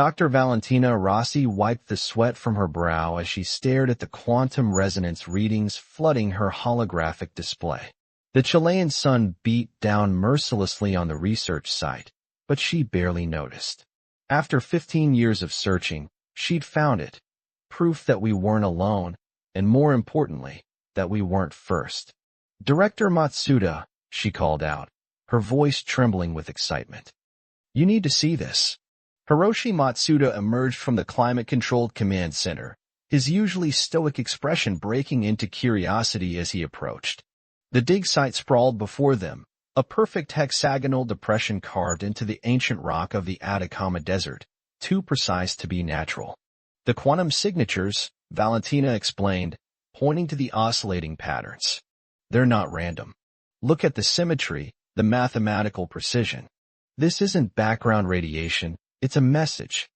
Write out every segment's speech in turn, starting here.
Dr. Valentina Rossi wiped the sweat from her brow as she stared at the quantum resonance readings flooding her holographic display. The Chilean sun beat down mercilessly on the research site, but she barely noticed. After 15 years of searching, she'd found it. Proof that we weren't alone, and more importantly, that we weren't first. "Director Matsuda," she called out, her voice trembling with excitement. "You need to see this." Hiroshi Matsuda emerged from the climate-controlled command center, his usually stoic expression breaking into curiosity as he approached. The dig site sprawled before them, a perfect hexagonal depression carved into the ancient rock of the Atacama Desert, too precise to be natural. "The quantum signatures," Valentina explained, pointing to the oscillating patterns. "They're not random. Look at the symmetry, the mathematical precision. This isn't background radiation, it's a message."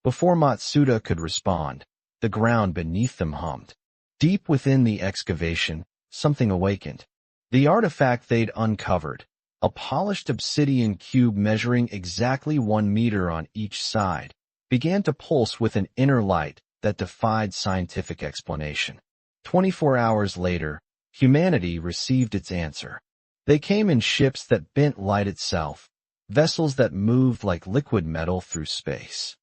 Before Matsuda could respond, the ground beneath them hummed. Deep within the excavation, something awakened. The artifact they'd uncovered, a polished obsidian cube measuring exactly 1 meter on each side, began to pulse with an inner light that defied scientific explanation. 24 hours later, humanity received its answer. They came in ships that bent light itself, vessels that moved like liquid metal through space.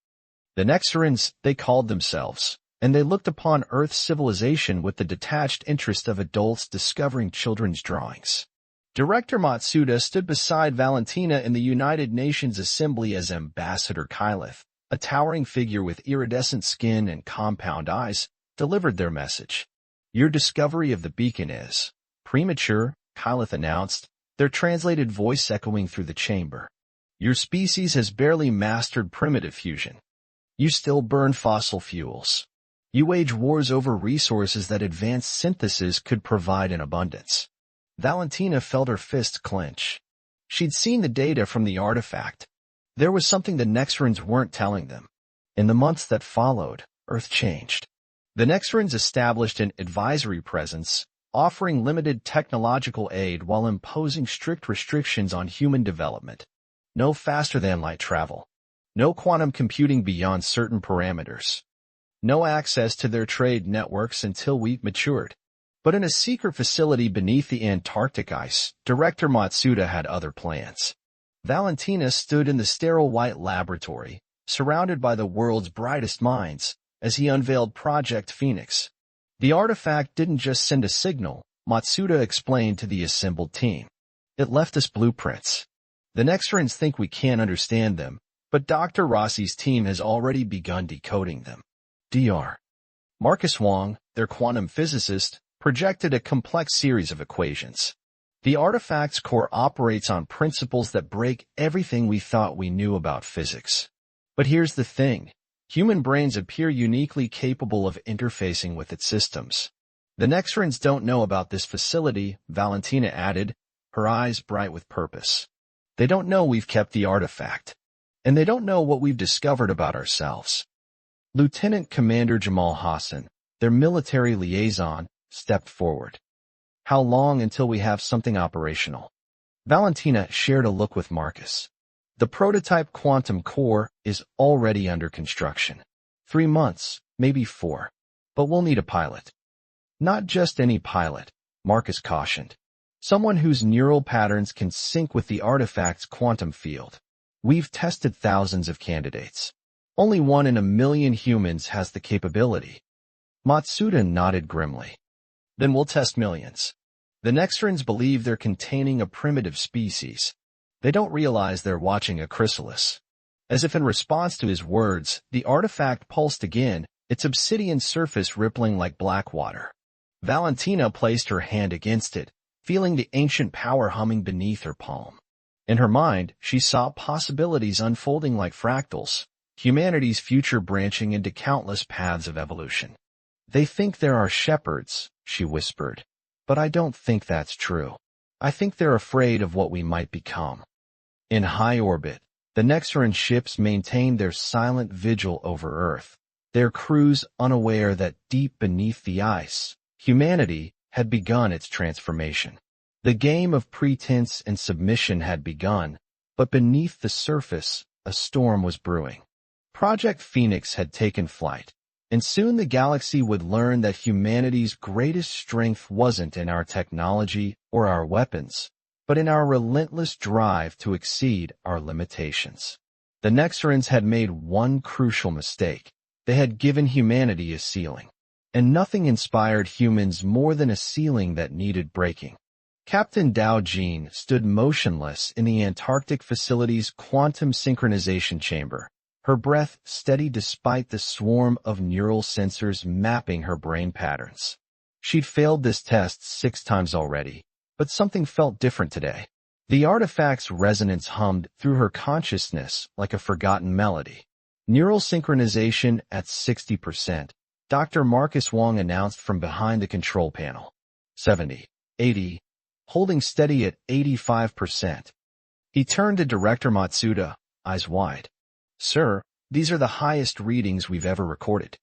The Nexarans, they called themselves, and they looked upon Earth's civilization with the detached interest of adults discovering children's drawings. Director Matsuda stood beside Valentina in the United Nations Assembly as Ambassador Kyleth, a towering figure with iridescent skin and compound eyes, delivered their message. "Your discovery of the beacon is premature," Kyleth announced, their translated voice echoing through the chamber. "Your species has barely mastered primitive fusion. You still burn fossil fuels. You wage wars over resources that advanced synthesis could provide in abundance." Valentina felt her fists clench. She'd seen the data from the artifact. There was something the Nexarans weren't telling them. In the months that followed, Earth changed. The Nexarans established an advisory presence, offering limited technological aid while imposing strict restrictions on human development. No faster-than-light travel. No quantum computing beyond certain parameters. No access to their trade networks until wheat matured. But in a secret facility beneath the Antarctic ice, Director Matsuda had other plans. Valentina stood in the sterile white laboratory, surrounded by the world's brightest minds, as he unveiled Project Phoenix. The artifact didn't just send a signal, Matsuda explained to the assembled team. It left us blueprints. The Nexarans think we can't understand them, but Dr. Rossi's team has already begun decoding them. Dr. Marcus Wong, their quantum physicist, projected a complex series of equations. The artifact's core operates on principles that break everything we thought we knew about physics. But here's the thing. Human brains appear uniquely capable of interfacing with its systems. The Nexarans don't know about this facility, Valentina added, her eyes bright with purpose. They don't know we've kept the artifact. And they don't know what we've discovered about ourselves. Lieutenant Commander Jamal Hassan, their military liaison, stepped forward. "How long until we have something operational?" Valentina shared a look with Marcus. "The prototype quantum core is already under construction. 3 months, maybe 4. But we'll need a pilot." "Not just any pilot," Marcus cautioned. "Someone whose neural patterns can sync with the artifact's quantum field. We've tested thousands of candidates. Only 1 in a million humans has the capability." Matsuda nodded grimly. "Then we'll test millions." The Nexarans believe they're containing a primitive species. They don't realize they're watching a chrysalis. As if in response to his words, the artifact pulsed again, its obsidian surface rippling like black water. Valentina placed her hand against it, feeling the ancient power humming beneath her palm. In her mind, she saw possibilities unfolding like fractals, humanity's future branching into countless paths of evolution. "They think there are shepherds," she whispered, "but I don't think that's true. I think they're afraid of what we might become." In high orbit, the Nexaran ships maintained their silent vigil over Earth, their crews unaware that deep beneath the ice, humanity had begun its transformation. The game of pretense and submission had begun, but beneath the surface, a storm was brewing. Project Phoenix had taken flight, and soon the galaxy would learn that humanity's greatest strength wasn't in our technology or our weapons, but in our relentless drive to exceed our limitations. The Nexarans had made one crucial mistake. They had given humanity a ceiling, and nothing inspired humans more than a ceiling that needed breaking. Captain Dao Jin stood motionless in the Antarctic facility's quantum synchronization chamber, her breath steady despite the swarm of neural sensors mapping her brain patterns. She'd failed this test 6 times already, but something felt different today. The artifact's resonance hummed through her consciousness like a forgotten melody. Neural synchronization at 60%, Dr. Marcus Wong announced from behind the control panel. 70, 80, holding steady at 85%. He turned to Director Matsuda, eyes wide. Sir, these are the highest readings we've ever recorded.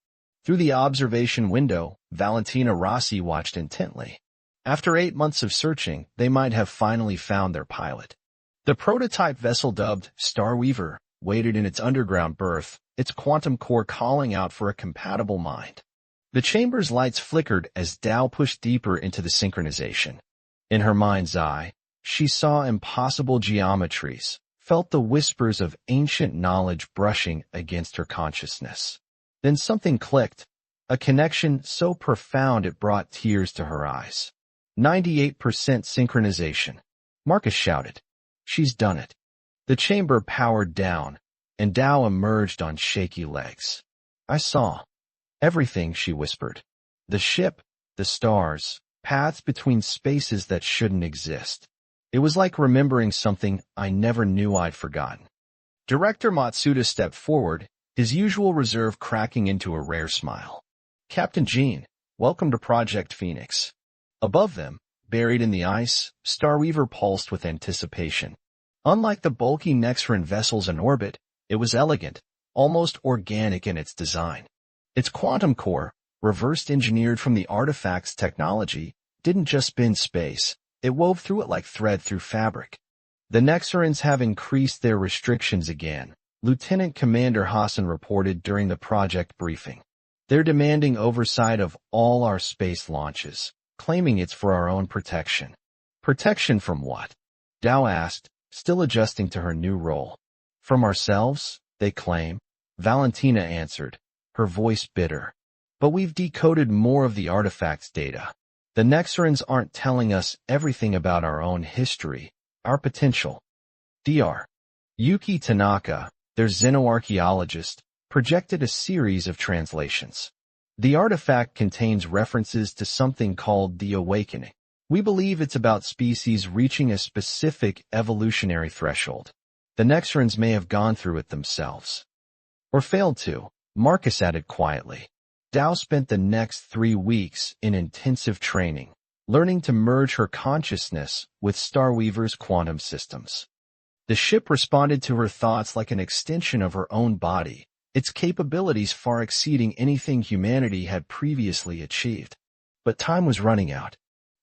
Through the observation window, Valentina Rossi watched intently. After 8 months of searching, they might have finally found their pilot. The prototype vessel dubbed Starweaver waited in its underground berth, its quantum core calling out for a compatible mind. The chamber's lights flickered as Dao pushed deeper into the synchronization. In her mind's eye, she saw impossible geometries, felt the whispers of ancient knowledge brushing against her consciousness. Then something clicked, a connection so profound it brought tears to her eyes. 98% synchronization. Marcus shouted. She's done it. The chamber powered down, and Dao emerged on shaky legs. I saw everything, she whispered. The ship, the stars, paths between spaces that shouldn't exist. It was like remembering something I never knew I'd forgotten. Director Matsuda stepped forward, his usual reserve cracking into a rare smile. Captain Jean, welcome to Project Phoenix. Above them, buried in the ice, Starweaver pulsed with anticipation. Unlike the bulky Nexaran vessels in orbit, it was elegant, almost organic in its design. Its quantum core, reversed engineered from the artifact's technology, didn't just bend space, it wove through it like thread through fabric. The Nexarans have increased their restrictions again, Lieutenant Commander Hassan reported during the project briefing. They're demanding oversight of all our space launches, claiming it's for our own protection. Protection from what? Dao asked, still adjusting to her new role. From ourselves, they claim. Valentina answered, her voice bitter. But we've decoded more of the artifact's data. The Nexarans aren't telling us everything about our own history, our potential. Dr. Yuki Tanaka, their xenoarchaeologist, projected a series of translations. The artifact contains references to something called the awakening. We believe it's about species reaching a specific evolutionary threshold. The Nexarans may have gone through it themselves. Or failed to, Marcus added quietly. Dao spent the next 3 weeks in intensive training, learning to merge her consciousness with Starweaver's quantum systems. The ship responded to her thoughts like an extension of her own body, its capabilities far exceeding anything humanity had previously achieved. But time was running out.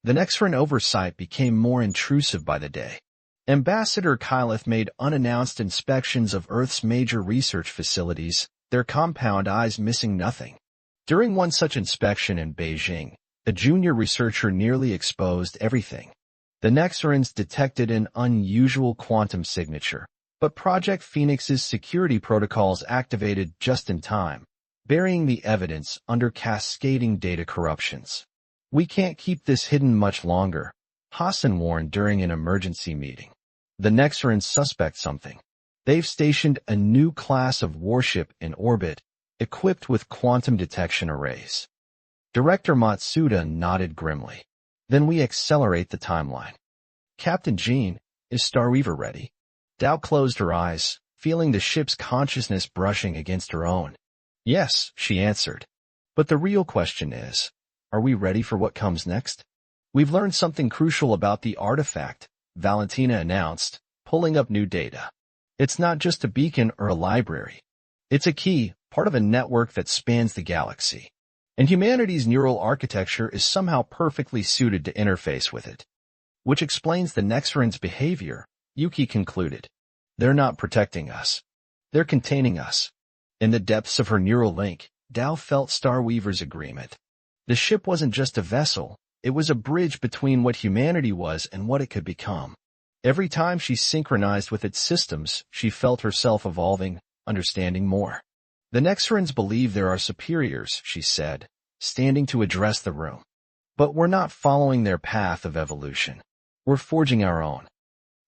The Nexaran oversight became more intrusive by the day. Ambassador Kyleth made unannounced inspections of Earth's major research facilities, their compound eyes missing nothing. During one such inspection in Beijing, a junior researcher nearly exposed everything. The Nexarans detected an unusual quantum signature, but Project Phoenix's security protocols activated just in time, burying the evidence under cascading data corruptions. We can't keep this hidden much longer, Hassan warned during an emergency meeting. The Nexarans suspect something. They've stationed a new class of warship in orbit, equipped with quantum detection arrays. Director Matsuda nodded grimly. Then we accelerate the timeline. Captain Jean, is Starweaver ready? Dao closed her eyes, feeling the ship's consciousness brushing against her own. Yes, she answered. But the real question is, are we ready for what comes next? We've learned something crucial about the artifact, Valentina announced, pulling up new data. It's not just a beacon or a library. It's a key, part of a network that spans the galaxy. And humanity's neural architecture is somehow perfectly suited to interface with it. Which explains the Nexarans' behavior, Yuki concluded. They're not protecting us. They're containing us. In the depths of her neural link, Dao felt Starweaver's agreement. The ship wasn't just a vessel, it was a bridge between what humanity was and what it could become. Every time she synchronized with its systems, she felt herself evolving, understanding more. The Nexarans believe there are superiors, she said, standing to address the room. But we're not following their path of evolution. We're forging our own.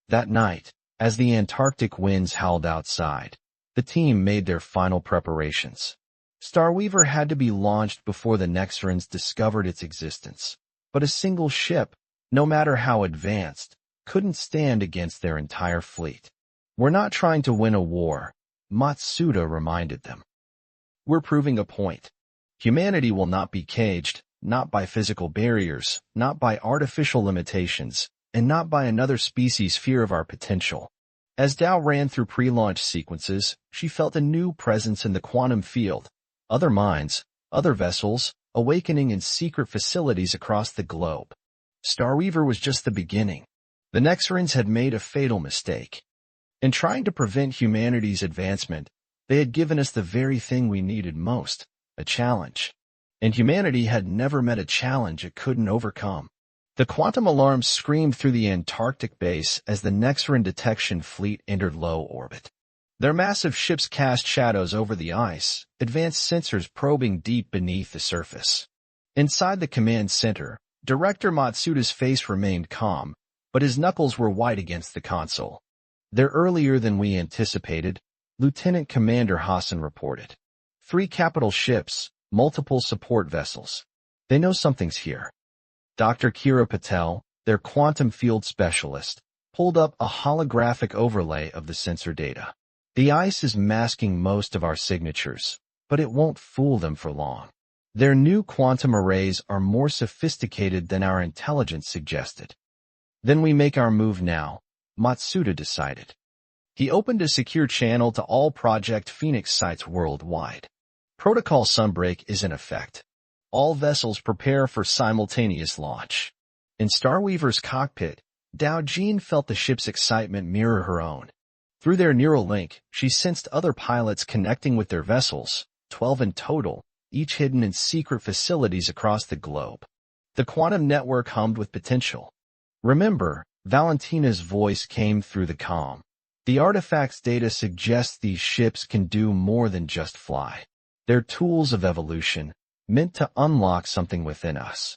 That night, as the Antarctic winds howled outside, the team made their final preparations. Starweaver had to be launched before the Nexarans discovered its existence. But a single ship, no matter how advanced, couldn't stand against their entire fleet. We're not trying to win a war, Matsuda reminded them. We're proving a point. Humanity will not be caged, not by physical barriers, not by artificial limitations, and not by another species' fear of our potential. As Dao ran through pre-launch sequences, she felt a new presence in the quantum field. Other minds, other vessels, awakening in secret facilities across the globe. Starweaver was just the beginning. The Nexarans had made a fatal mistake. In trying to prevent humanity's advancement, they had given us the very thing we needed most, a challenge. And humanity had never met a challenge it couldn't overcome. The quantum alarm screamed through the Antarctic base as the Nexaran detection fleet entered low orbit. Their massive ships cast shadows over the ice, advanced sensors probing deep beneath the surface. Inside the command center, Director Matsuda's face remained calm, but his knuckles were white against the console. "They're earlier than we anticipated," Lieutenant Commander Hassan reported. 3 capital ships, multiple support vessels. They know something's here. Dr. Kira Patel, their quantum field specialist, pulled up a holographic overlay of the sensor data. "The ice is masking most of our signatures, but it won't fool them for long. Their new quantum arrays are more sophisticated than our intelligence suggested." "Then we make our move now," Matsuda decided. He opened a secure channel to all Project Phoenix sites worldwide. Protocol Sunbreak is in effect. All vessels prepare for simultaneous launch. In Starweaver's cockpit, Dao Jin felt the ship's excitement mirror her own. Through their neural link, she sensed other pilots connecting with their vessels, 12 in total, each hidden in secret facilities across the globe. The quantum network hummed with potential. "Remember," Valentina's voice came through the comm. "The artifact's data suggests these ships can do more than just fly. They're tools of evolution, meant to unlock something within us."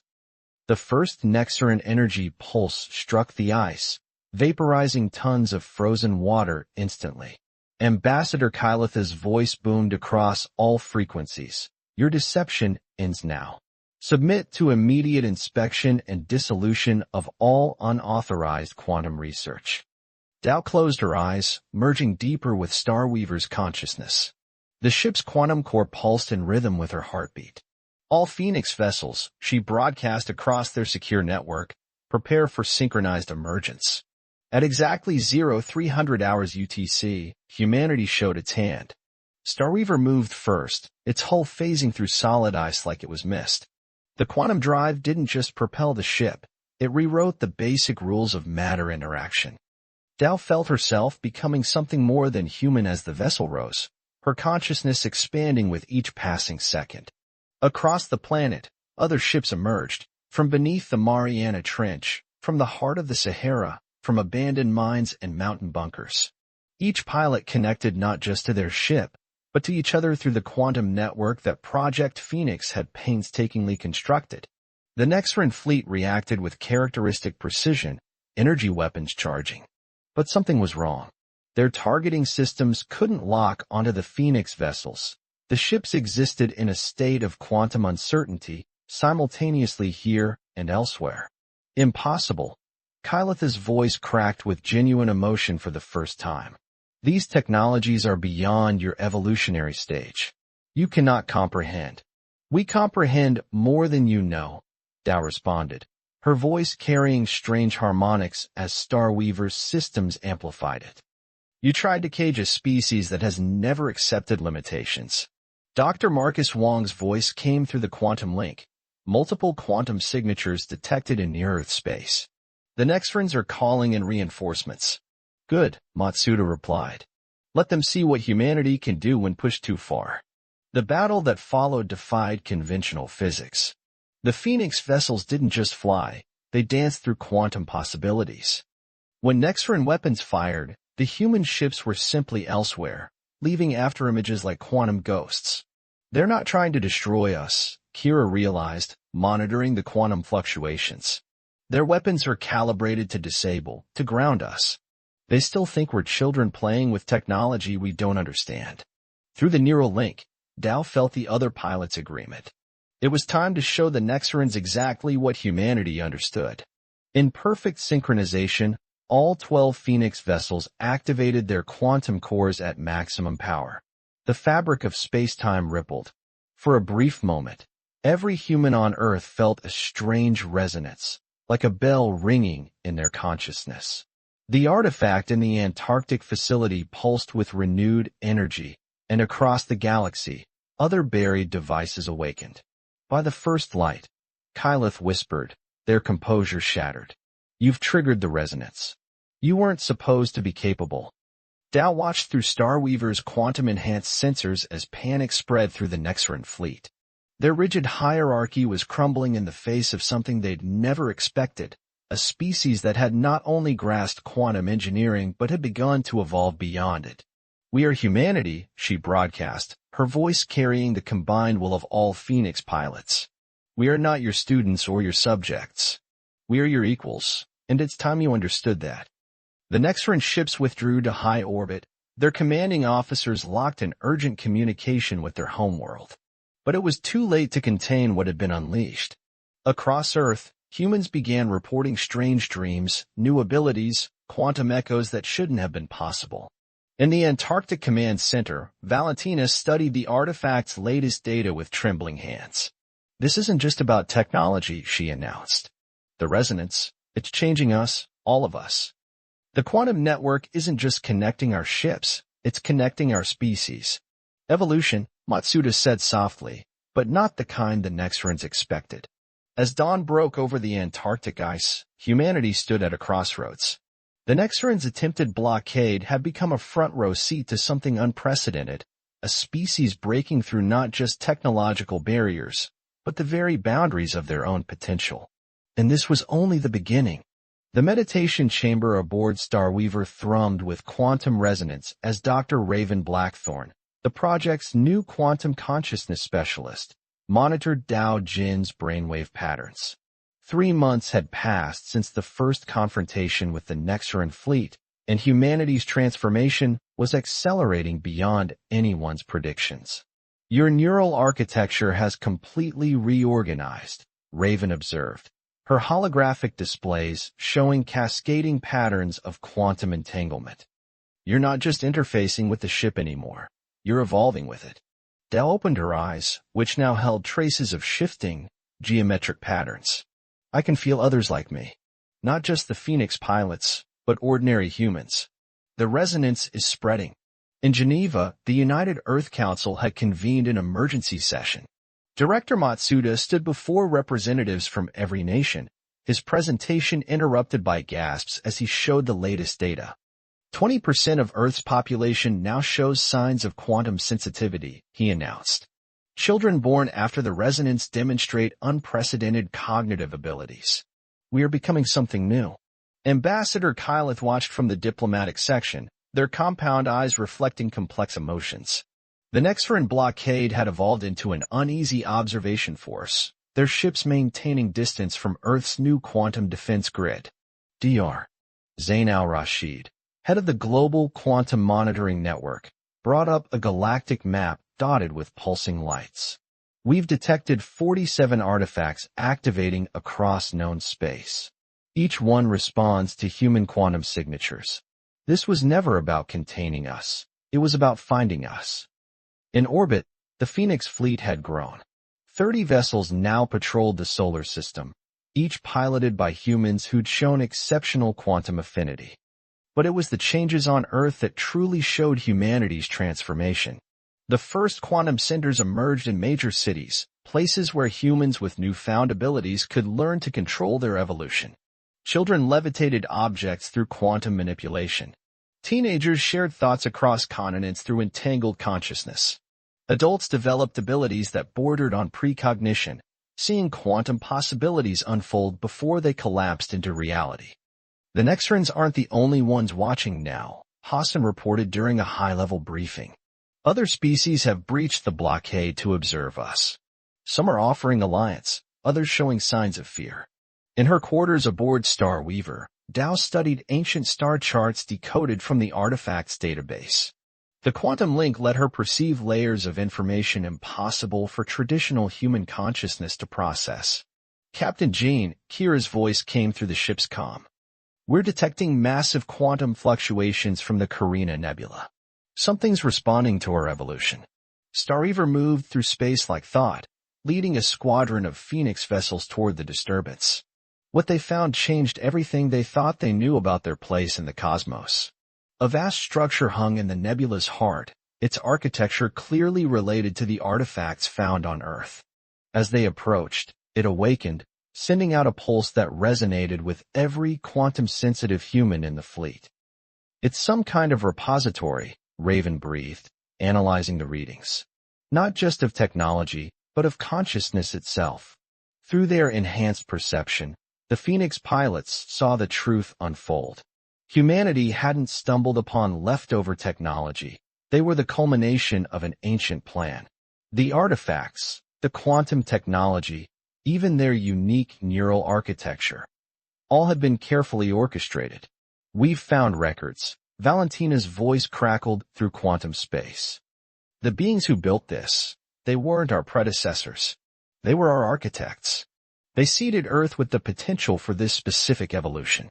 The first Nexaran energy pulse struck the ice, vaporizing tons of frozen water instantly. Ambassador Kailatha's voice boomed across all frequencies. "Your deception ends now. Submit to immediate inspection and dissolution of all unauthorized quantum research." Dao closed her eyes, merging deeper with Starweaver's consciousness. The ship's quantum core pulsed in rhythm with her heartbeat. "All Phoenix vessels," she broadcast across their secure network, "prepare for synchronized emergence." At exactly 0300 hours UTC, humanity showed its hand. Starweaver moved first, its hull phasing through solid ice like it was mist. The quantum drive didn't just propel the ship, it rewrote the basic rules of matter interaction. Dao felt herself becoming something more than human as the vessel rose, her consciousness expanding with each passing second. Across the planet, other ships emerged, from beneath the Mariana Trench, from the heart of the Sahara, from abandoned mines and mountain bunkers. Each pilot connected not just to their ship, but to each other through the quantum network that Project Phoenix had painstakingly constructed. The Nexaran fleet reacted with characteristic precision, energy weapons charging. But something was wrong. Their targeting systems couldn't lock onto the Phoenix vessels. The ships existed in a state of quantum uncertainty, simultaneously here and elsewhere. "Impossible." Kailatha's voice cracked with genuine emotion for the first time. "These technologies are beyond your evolutionary stage. You cannot comprehend." "We comprehend more than you know," Dao responded, her voice carrying strange harmonics as Starweaver's systems amplified it. "You tried to cage a species that has never accepted limitations." Dr. Marcus Wong's voice came through the quantum link, multiple quantum signatures detected in near-Earth space. "The Nexarans are calling in reinforcements." "Good," Matsuda replied. Let them see what humanity can do when pushed too far. The battle that followed defied conventional physics. The Phoenix vessels didn't just fly, they danced through quantum possibilities. When Nexaran weapons fired, the human ships were simply elsewhere, leaving afterimages like quantum ghosts. They're not trying to destroy us, Kira realized, monitoring the quantum fluctuations. Their weapons are calibrated to disable, to ground us. They still think we're children playing with technology we don't understand. Through the neural link, Dao felt the other pilots' agreement. It was time to show the Nexarans exactly what humanity understood. In perfect synchronization, all 12 Phoenix vessels activated their quantum cores at maximum power. The fabric of space-time rippled. For a brief moment, every human on Earth felt a strange resonance, like a bell ringing in their consciousness. The artifact in the Antarctic facility pulsed with renewed energy, and across the galaxy, other buried devices awakened. By the first light, Kyleth whispered, their composure shattered. You've triggered the resonance. You weren't supposed to be capable. Dao watched through Starweaver's quantum-enhanced sensors as panic spread through the Nexaran fleet. Their rigid hierarchy was crumbling in the face of something they'd never expected, a species that had not only grasped quantum engineering but had begun to evolve beyond it. We are humanity, she broadcast, her voice carrying the combined will of all Phoenix pilots. We are not your students or your subjects. We are your equals, and it's time you understood that. The Nexaran ships withdrew to high orbit, their commanding officers locked in urgent communication with their homeworld. But it was too late to contain what had been unleashed. Across Earth, humans began reporting strange dreams, new abilities, quantum echoes that shouldn't have been possible. In the Antarctic Command Center, Valentina studied the artifact's latest data with trembling hands. This isn't just about technology, she announced. The resonance, it's changing us, all of us. The quantum network isn't just connecting our ships, it's connecting our species. Evolution, Matsuda said softly, but not the kind the Nexarans expected. As dawn broke over the Antarctic ice, humanity stood at a crossroads. The Nexarans' attempted blockade had become a front-row seat to something unprecedented, a species breaking through not just technological barriers, but the very boundaries of their own potential. And this was only the beginning. The meditation chamber aboard Starweaver thrummed with quantum resonance as Dr. Raven Blackthorne, the project's new quantum consciousness specialist, monitored Dao Jin's brainwave patterns. 3 months had passed since the first confrontation with the Nexaran fleet, and humanity's transformation was accelerating beyond anyone's predictions. Your neural architecture has completely reorganized, Raven observed, her holographic displays showing cascading patterns of quantum entanglement. You're not just interfacing with the ship anymore, you're evolving with it. Dao opened her eyes, which now held traces of shifting, geometric patterns. I can feel others like me. Not just the Phoenix pilots, but ordinary humans. The resonance is spreading. In Geneva, the United Earth Council had convened an emergency session. Director Matsuda stood before representatives from every nation, his presentation interrupted by gasps as he showed the latest data. 20% of Earth's population now shows signs of quantum sensitivity, he announced. Children born after the resonance demonstrate unprecedented cognitive abilities. We are becoming something new. Ambassador Kyleth watched from the diplomatic section, their compound eyes reflecting complex emotions. The Nexaran blockade had evolved into an uneasy observation force, their ships maintaining distance from Earth's new quantum defense grid. Dr. Zain al-Rashid, head of the Global Quantum Monitoring Network, brought up a galactic map dotted with pulsing lights. We've detected 47 artifacts activating across known space. Each one responds to human quantum signatures. This was never about containing us. It was about finding us. In orbit, the Phoenix fleet had grown. 30 vessels now patrolled the solar system, each piloted by humans who'd shown exceptional quantum affinity. But it was the changes on Earth that truly showed humanity's transformation. The first quantum centers emerged in major cities, places where humans with newfound abilities could learn to control their evolution. Children levitated objects through quantum manipulation. Teenagers shared thoughts across continents through entangled consciousness. Adults developed abilities that bordered on precognition, seeing quantum possibilities unfold before they collapsed into reality. The Nexarans aren't the only ones watching now, Hassan reported during a high-level briefing. Other species have breached the blockade to observe us. Some are offering alliance, others showing signs of fear. In her quarters aboard Star Weaver, Dao studied ancient star charts decoded from the artifacts database. The quantum link let her perceive layers of information impossible for traditional human consciousness to process. Captain Jean, Kira's voice came through the ship's comm. We're detecting massive quantum fluctuations from the Carina Nebula. Something's responding to our evolution. Starweaver moved through space like thought, leading a squadron of Phoenix vessels toward the disturbance. What they found changed everything they thought they knew about their place in the cosmos. A vast structure hung in the nebula's heart, its architecture clearly related to the artifacts found on Earth. As they approached, it awakened, sending out a pulse that resonated with every quantum-sensitive human in the fleet. It's some kind of repository, Raven breathed, analyzing the readings. Not just of technology, but of consciousness itself. Through their enhanced perception, the Phoenix pilots saw the truth unfold. Humanity hadn't stumbled upon leftover technology. They were the culmination of an ancient plan. The artifacts, the quantum technology, even their unique neural architecture, all had been carefully orchestrated. We've found records. Valentina's voice crackled through quantum space. The beings who built this, they weren't our predecessors. They were our architects. They seeded Earth with the potential for this specific evolution.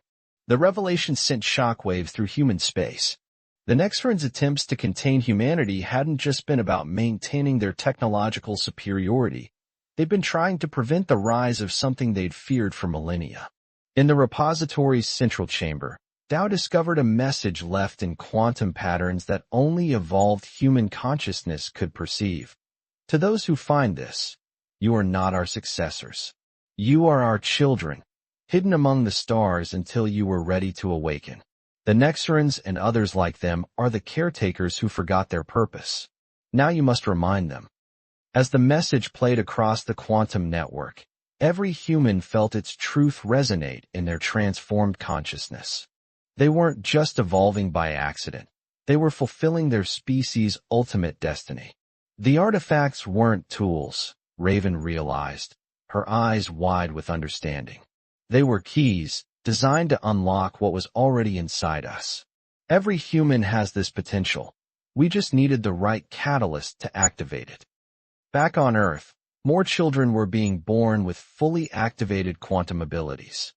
The revelation sent shockwaves through human space. The Nexarans' attempts to contain humanity hadn't just been about maintaining their technological superiority. They'd been trying to prevent the rise of something they'd feared for millennia. In the repository's central chamber, Dao discovered a message left in quantum patterns that only evolved human consciousness could perceive. To those who find this, you are not our successors. You are our children, hidden among the stars until you were ready to awaken. The Nexarans and others like them are the caretakers who forgot their purpose. Now you must remind them. As the message played across the quantum network, every human felt its truth resonate in their transformed consciousness. They weren't just evolving by accident. They were fulfilling their species' ultimate destiny. The artifacts weren't tools, Raven realized, her eyes wide with understanding. They were keys, designed to unlock what was already inside us. Every human has this potential. We just needed the right catalyst to activate it. Back on Earth, more children were being born with fully activated quantum abilities.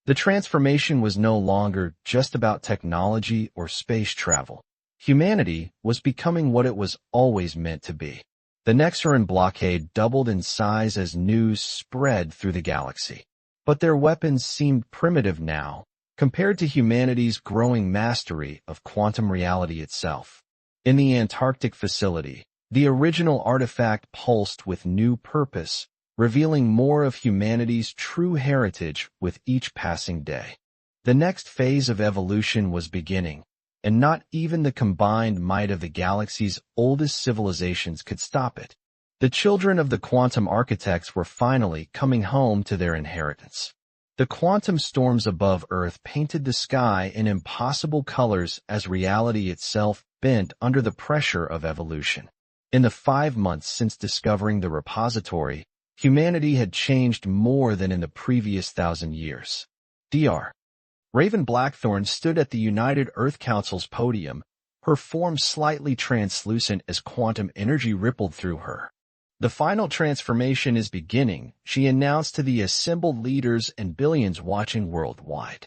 The transformation was no longer just about technology or space travel. Humanity was becoming what it was always meant to be. The Nexaran blockade doubled in size as news spread through the galaxy. But their weapons seemed primitive now, compared to humanity's growing mastery of quantum reality itself. In the Antarctic facility, the original artifact pulsed with new purpose, revealing more of humanity's true heritage with each passing day. The next phase of evolution was beginning, and not even the combined might of the galaxy's oldest civilizations could stop it. The children of the quantum architects were finally coming home to their inheritance. The quantum storms above Earth painted the sky in impossible colors as reality itself bent under the pressure of evolution. In the 5 months since discovering the repository, humanity had changed more than in the previous 1,000 years. Dr. Raven Blackthorn stood at the United Earth Council's podium, her form slightly translucent as quantum energy rippled through her. The final transformation is beginning, she announced to the assembled leaders and billions watching worldwide.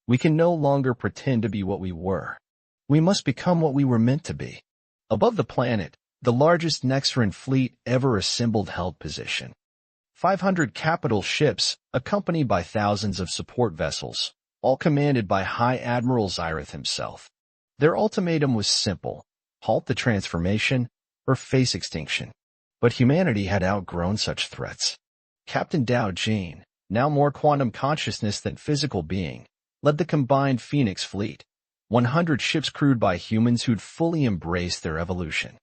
We can no longer pretend to be what we were. We must become what we were meant to be. Above the planet, the largest Nexaran fleet ever assembled held position. 500 capital ships, accompanied by thousands of support vessels, all commanded by High Admiral Zyrith himself. Their ultimatum was simple: halt the transformation, or face extinction. But humanity had outgrown such threats. Captain Dao Jane, now more quantum consciousness than physical being, led the combined Phoenix fleet. 100 ships crewed by humans who'd fully embraced their evolution.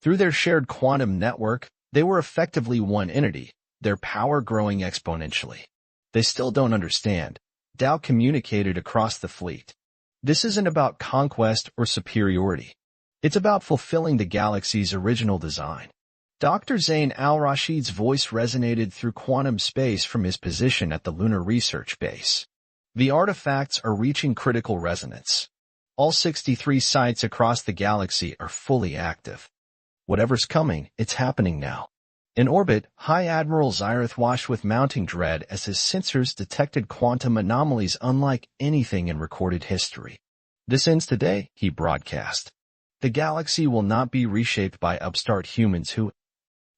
Through their shared quantum network, they were effectively one entity, their power growing exponentially. They still don't understand. Dow communicated across the fleet. This isn't about conquest or superiority. It's about fulfilling the galaxy's original design. Dr. Zain al-Rashid's voice resonated through quantum space from his position at the Lunar Research Base. The artifacts are reaching critical resonance. All 63 sites across the galaxy are fully active. Whatever's coming, it's happening now. In orbit, High Admiral Zyrith watched with mounting dread as his sensors detected quantum anomalies unlike anything in recorded history. "This ends today," he broadcast. "The galaxy will not be reshaped by upstart humans who—"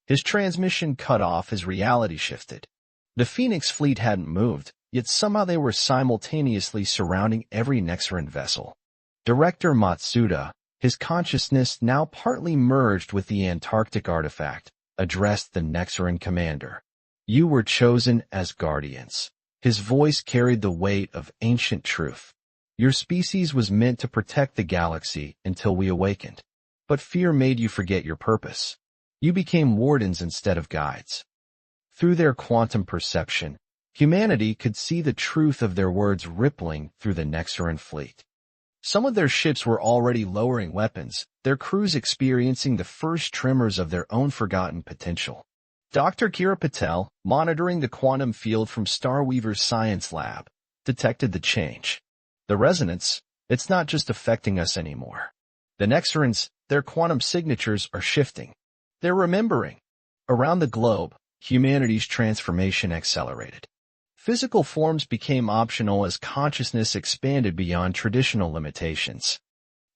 His transmission cut off as reality shifted. The Phoenix fleet hadn't moved, yet somehow they were simultaneously surrounding every Nexaran vessel. Director Matsuda, his consciousness now partly merged with the Antarctic artifact, addressed the Nexaran commander. "You were chosen as guardians." His voice carried the weight of ancient truth. "Your species was meant to protect the galaxy until we awakened. But fear made you forget your purpose. You became wardens instead of guides." Through their quantum perception, humanity could see the truth of their words rippling through the Nexaran fleet. Some of their ships were already lowering weapons, their crews experiencing the first tremors of their own forgotten potential. Dr. Kira Patel, monitoring the quantum field from Starweaver's science lab, detected the change. "The resonance, it's not just affecting us anymore. The Nexarans, their quantum signatures are shifting. They're remembering." Around the globe, humanity's transformation accelerated. Physical forms became optional as consciousness expanded beyond traditional limitations.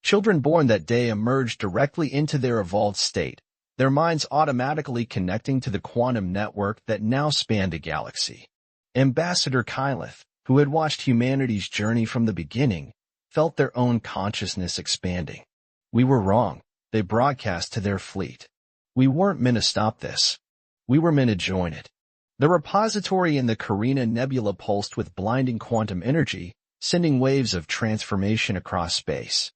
Children born that day emerged directly into their evolved state, their minds automatically connecting to the quantum network that now spanned the galaxy. Ambassador Kyleth, who had watched humanity's journey from the beginning, felt their own consciousness expanding. "We were wrong," they broadcast to their fleet. "We weren't meant to stop this. We were meant to join it." The repository in the Carina Nebula pulsed with blinding quantum energy, sending waves of transformation across space.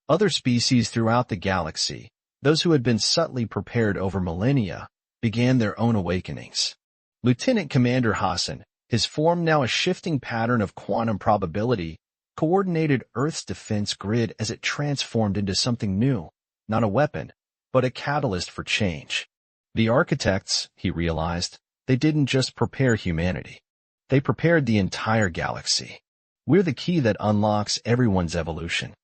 Other species throughout the galaxy, those who had been subtly prepared over millennia, began their own awakenings. Lieutenant Commander Hassan, his form now a shifting pattern of quantum probability, coordinated Earth's defense grid as it transformed into something new, not a weapon, but a catalyst for change. The architects, he realized, they didn't just prepare humanity. They prepared the entire galaxy. We're the key that unlocks everyone's evolution.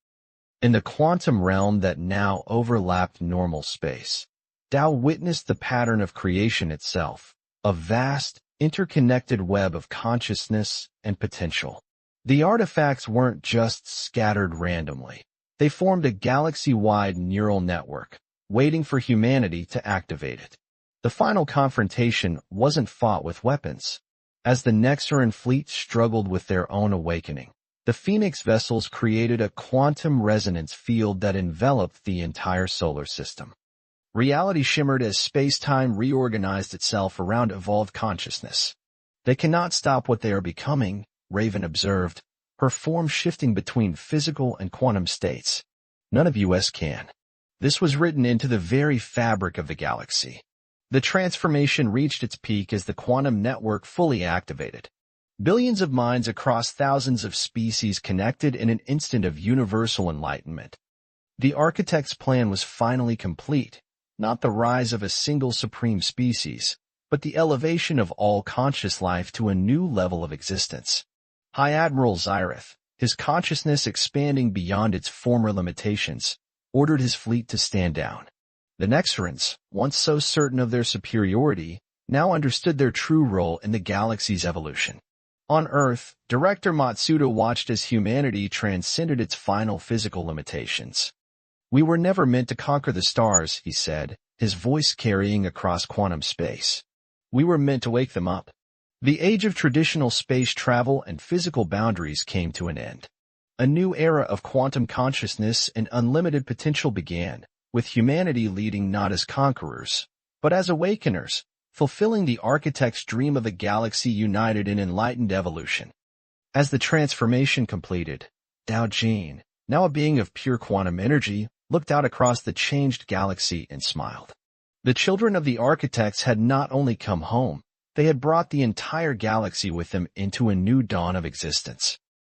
In the quantum realm that now overlapped normal space, Dow witnessed the pattern of creation itself, a vast, interconnected web of consciousness and potential. The artifacts weren't just scattered randomly. They formed a galaxy-wide neural network, waiting for humanity to activate it. The final confrontation wasn't fought with weapons. As the Nexaran fleet struggled with their own awakening, the Phoenix vessels created a quantum resonance field that enveloped the entire solar system. Reality shimmered as space-time reorganized itself around evolved consciousness. "They cannot stop what they are becoming," Raven observed, her form shifting between physical and quantum states. "None of us can." This was written into the very fabric of the galaxy. The transformation reached its peak as the quantum network fully activated. Billions of minds across thousands of species connected in an instant of universal enlightenment. The architect's plan was finally complete, not the rise of a single supreme species, but the elevation of all conscious life to a new level of existence. High Admiral Zyrith, his consciousness expanding beyond its former limitations, ordered his fleet to stand down. The Nexarans, once so certain of their superiority, now understood their true role in the galaxy's evolution. On Earth, Director Matsuda watched as humanity transcended its final physical limitations. "We were never meant to conquer the stars," he said, his voice carrying across quantum space. "We were meant to wake them up." The age of traditional space travel and physical boundaries came to an end. A new era of quantum consciousness and unlimited potential began, with humanity leading not as conquerors, but as awakeners, fulfilling the architect's dream of a galaxy united in enlightened evolution. As the transformation completed, Dao Jin, now a being of pure quantum energy, looked out across the changed galaxy and smiled. The children of the architects had not only come home, they had brought the entire galaxy with them into a new dawn of existence.